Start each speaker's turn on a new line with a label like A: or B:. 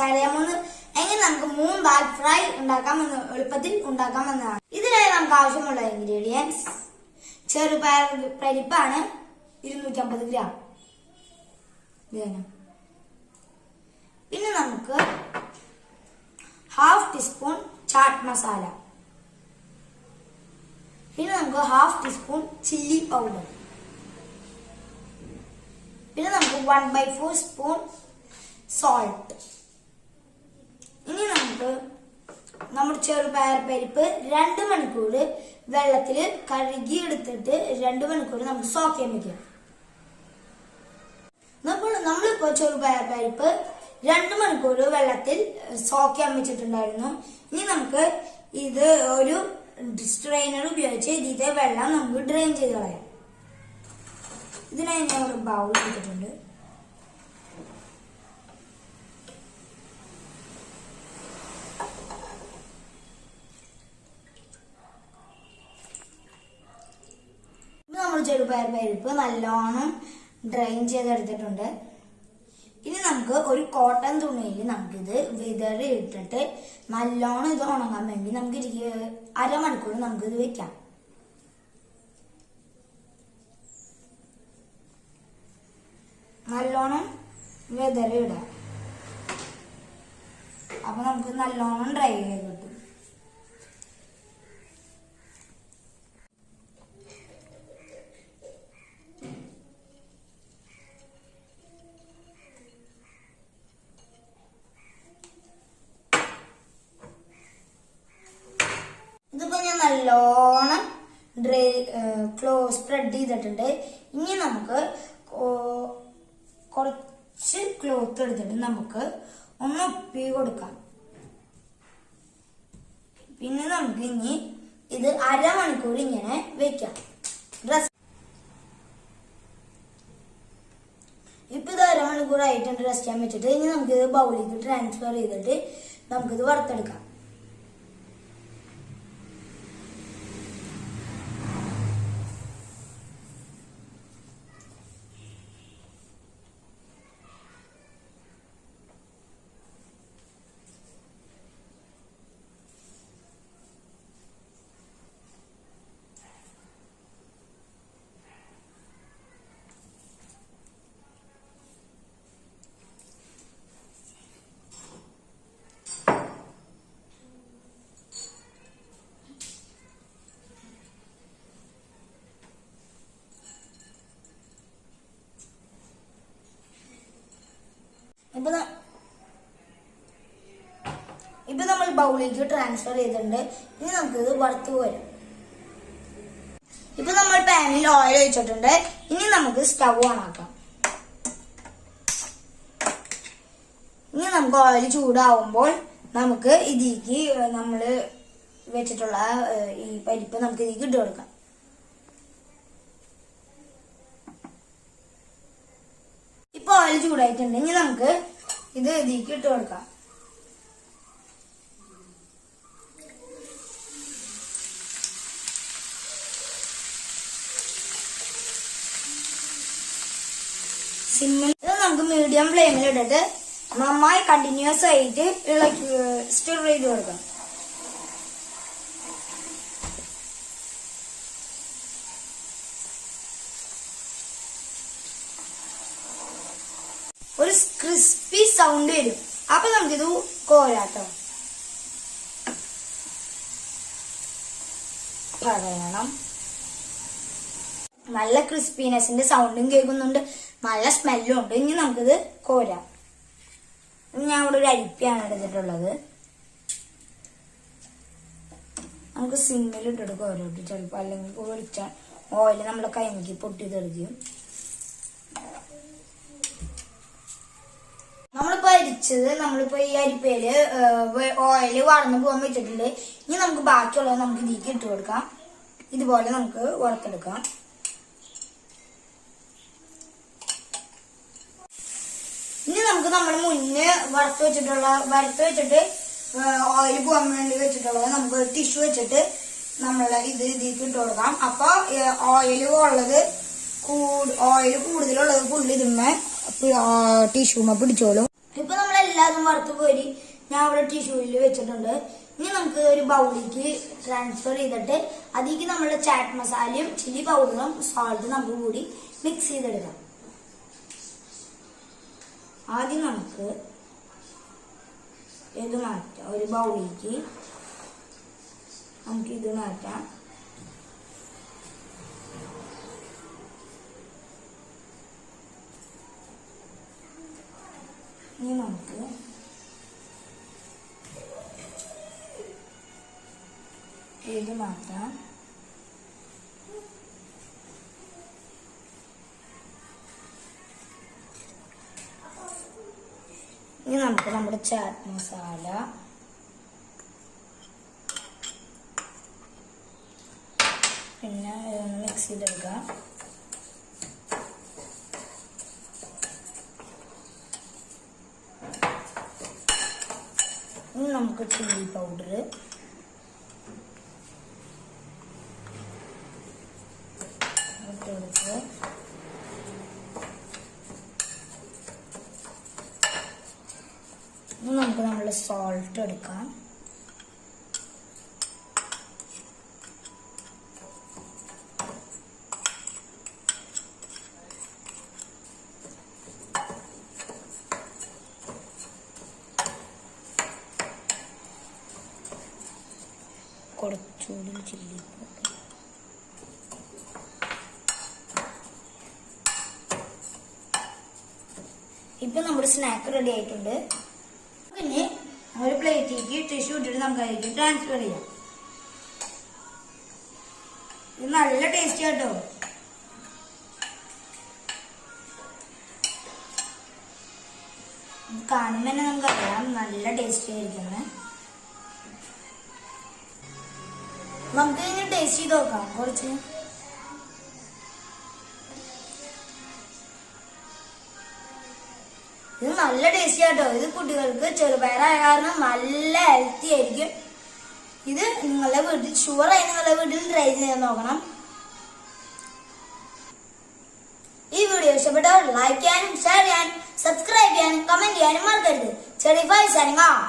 A: Share ചെയ്യാമെന്ന് എങ്ങനെ നമുക്ക് മൂൺ ദാൽ ഫ്രൈ ഉണ്ടാക്കാമെന്ന് എളുപ്പത്തിൽ ഉണ്ടാക്കാമെന്നാണ്. ഇതിനായി നമുക്ക് ആവശ്യമുള്ള ഇൻഗ്രീഡിയൻസ് ചെറുപയർ പരിപ്പാണ് 250 ഗ്രാം. പിന്നെ നമുക്ക് 1/2 ടീസ്പൂൺ ചാട്ട് മസാല, പിന്നെ നമുക്ക് 1/2 ടീസ്പൂൺ ചില്ലി പൗഡർ, പിന്നെ നമുക്ക് 1/4 സ്പൂൺ സോൾട്ട്. ഇനി നമുക്ക് നമ്മുടെ ചെറുപയർ പരിപ്പ് 2 മണിക്കൂർ വെള്ളത്തിൽ കഴുകി എടുത്തിട്ട് 2 മണിക്കൂർ നമുക്ക് സോക്ക് ചെയ്യാൻ വെക്കാം. നമ്മളിപ്പോ ചെറുപയർ പരിപ്പ് 2 മണിക്കൂർ വെള്ളത്തിൽ സോക്ക് ചെയ്യാൻ വെച്ചിട്ടുണ്ടായിരുന്നു. ഇനി നമുക്ക് ഇത് ഒരു സ്ട്രെയിനർ ഉപയോഗിച്ച് ഇതിന്റെ വെള്ളം നമുക്ക് ഡ്രെയിൻ ചെയ്ത് കളയാം. ഇതിനായി ഞാൻ ഒരു ബൗൾ എടുത്തിട്ടുണ്ട്. നമ്മൾ ചെറുപയർ പരിപ്പ് നല്ലോണം ഡ്രെയിൻ ചെയ്തെടുത്തിട്ടുണ്ട്. ഇനി നമുക്ക് ഒരു കോട്ടൺ തുണിയിൽ നമുക്കിത് വിതറി ഇട്ടിട്ട് നല്ലോണം ഇത് ഉണങ്ങാൻ വേണ്ടി നമുക്ക് 1/2 മണിക്കൂർ നമുക്കിത് വെക്കാം. നല്ലോണം വിതറി ഇടാം. അപ്പൊ നമുക്ക് നല്ലോണം ഡ്രൈ ആയി കിട്ടും. ഇതിപ്പോ ഞാൻ നല്ലോണം സ്പ്രെഡ് ചെയ്തിട്ടുണ്ട്. ഇനി നമുക്ക് കുറച്ച് ക്ലോത്ത് എടുത്തിട്ട് നമുക്ക് ഒന്ന് ഒപ്പി കൊടുക്കാം. പിന്നെ നമുക്ക് ഇനി ഇത് 1/2 മണിക്കൂർ ഇങ്ങനെ വെക്കാം. ഇപ്പൊ ഇത് 1/2 മണിക്കൂർ ആയിട്ടുണ്ട് റെസ്റ്റ് ചെയ്യാൻ വെച്ചിട്ട്. ഇനി നമുക്കിത് ബൗളിലേക്ക് ട്രാൻസ്ഫർ ചെയ്തിട്ട് നമുക്കിത് വറുത്തെടുക്കാം. ഇപ്പൊ നമ്മൾ ബൗളിലേക്ക് ട്രാൻസ്ഫർ ചെയ്തിട്ടുണ്ട്. ഇനി നമുക്കിത് വറുത്ത് പോരാം. ഇപ്പൊ നമ്മൾ പാനിൽ ഓയിൽ ഒഴിച്ചിട്ടുണ്ട്. ഇനി നമുക്ക് സ്റ്റവ് ഓൺ ആക്കാം. ഇനി നമുക്ക് ഓയിൽ ചൂടാവുമ്പോൾ നമുക്ക് ഇതിലേക്ക് നമ്മള് വെച്ചിട്ടുള്ള ഈ പരിപ്പ് നമുക്ക് ഇതിലേക്ക് ഇട്ട് കൊടുക്കാം. ഇപ്പൊ ഓയിൽ ചൂടായിട്ടുണ്ട്. ഇനി നമുക്ക് ഇത് ഇതിലേക്ക് ഇട്ട് കൊടുക്കാം. സിമ്മിൽ നമുക്ക് മീഡിയം ഫ്ലെയിമിൽ ഇട്ടിട്ട് നന്നായി കണ്ടിന്യൂസ് ആയിട്ട് സ്റ്റിർ ചെയ്ത് കൊടുക്കാം. ഒരു ക്രിസ്പി സൗണ്ട് വരും. അപ്പൊ നമുക്കിത് കോരാട്ടോ. പറയണം നല്ല ക്രിസ്പിനെസിന്റെ സൗണ്ടും കേൾക്കുന്നുണ്ട്, നല്ല സ്മെല്ലും ഉണ്ട്. ഇനി നമുക്കിത് കോരാം. ഞാൻ ഇവിടെ ഒരു അരിപ്പയാണ് എടുത്തിട്ടുള്ളത്. നമുക്ക് സിമ്മിൽ ഇട്ടിട്ട് കോരോട്ട് ചിലപ്പോൾ, അല്ലെങ്കിൽ പൊളിച്ച ഓയിൽ നമ്മുടെ കൈമിക്ക് പൊട്ടി തെറിക്കും. നമ്മളിപ്പോ അരിച്ചത് നമ്മളിപ്പോ ഈ അരിപ്പയില് ഓയില് വളർന്നു പോകാൻ വെച്ചിട്ടുണ്ട്. ഇനി നമുക്ക് ബാക്കിയുള്ളത് നമുക്ക് ഇതിലേക്ക് ഇട്ട് കൊടുക്കാം. ഇതുപോലെ നമുക്ക് വറുത്തെടുക്കാം. ഇനി നമുക്ക് നമ്മൾ മുന്നേ വറുത്ത് വെച്ചിട്ട് ഓയിൽ പോകാൻ വേണ്ടി വെച്ചിട്ടുള്ളത് നമുക്ക് ഒരു ടിഷ്യൂ വെച്ചിട്ട് നമ്മളെ ഇതിലേക്ക് ഇട്ട് കൊടുക്കാം. അപ്പൊ ഓയിൽ കൂടുതലുള്ളത് ഫുള്ള് ഇതിന്മേ ടിഷ്യൂമ പിടിച്ചോളും. ഇപ്പൊ നമ്മളെല്ലാതും വറുത്ത് കോരി ഞാൻ ഇവിടെ ടിഷ്യൂവിൽ വെച്ചിട്ടുണ്ട്. ഇനി നമുക്ക് ഒരു ബൗളിലേക്ക് ട്രാൻസ്ഫർ ചെയ്തിട്ട് അതിലേക്ക് നമ്മുടെ ചാറ്റ് മസാലയും ചില്ലി പൗഡറും സോൾട്ടും നമുക്ക് കൂടി മിക്സ് ചെയ്തെടുക്കാം. ആദ്യം നമുക്ക് ഇത് മാറ്റാം. ഒരു ബൗളിലേക്ക് നമുക്ക് ഇത് മാറ്റാം. ഇനി നമുക്ക് ഇത് മാറ്റാം. ഇനി നമുക്ക് നമ്മുടെ ചാറ്റ് മസാല പിന്നെ മിക്സ് ചെയ്തെടുക്കാം. ഇനി നമുക്ക് ചില്ലി പൗഡർ, ഇനി നമുക്ക് നമ്മുടെ സോൾട്ട് എടുക്കാം. കുറച്ചുകൂടി ചില്ലി പൗഡർ. ഇപ്പൊ നമ്മുടെ സ്നാക്ക് റെഡി ആയിട്ടുണ്ട്. പിന്നെ ഒരു പ്ലേറ്റിലേക്ക് ടിഷ്യൂ ഇട്ടിട്ട് നമുക്ക് അതിലേക്ക് ട്രാൻസ്ഫർ ചെയ്യാം. ഇത് നല്ല ടേസ്റ്റ് കേട്ടോ. കാണുമ്പോൾ തന്നെ നമുക്കറിയാം നല്ല ടേസ്റ്റി ആയിരിക്കുന്നത്. നമുക്ക് ഇനി ടേസ്റ്റ് ചെയ്ത് നോക്കാം കുറച്ച്. ഇത് നല്ല ടേസ്റ്റി ആട്ടോ. ഇത് കുട്ടികൾക്ക് ചെറുപയറായ കാരണം നല്ല ഹെൽത്തി ആയിരിക്കും. ഇത് നിങ്ങളുടെ വീട്ടിൽ ഷുവറായി നിങ്ങളുടെ വീട്ടിൽ ട്രൈ ചെയ്ത് നോക്കണം. ഈ വീഡിയോ ഇഷ്ടപ്പെട്ടവർ ലൈക്ക് ചെയ്യാനും ഷെയർ ചെയ്യാനും സബ്സ്ക്രൈബ് ചെയ്യാനും കമന്റ് ചെയ്യാനും മറക്കരുത്. ചെറിയ സൈനിങ് ഓഫ്.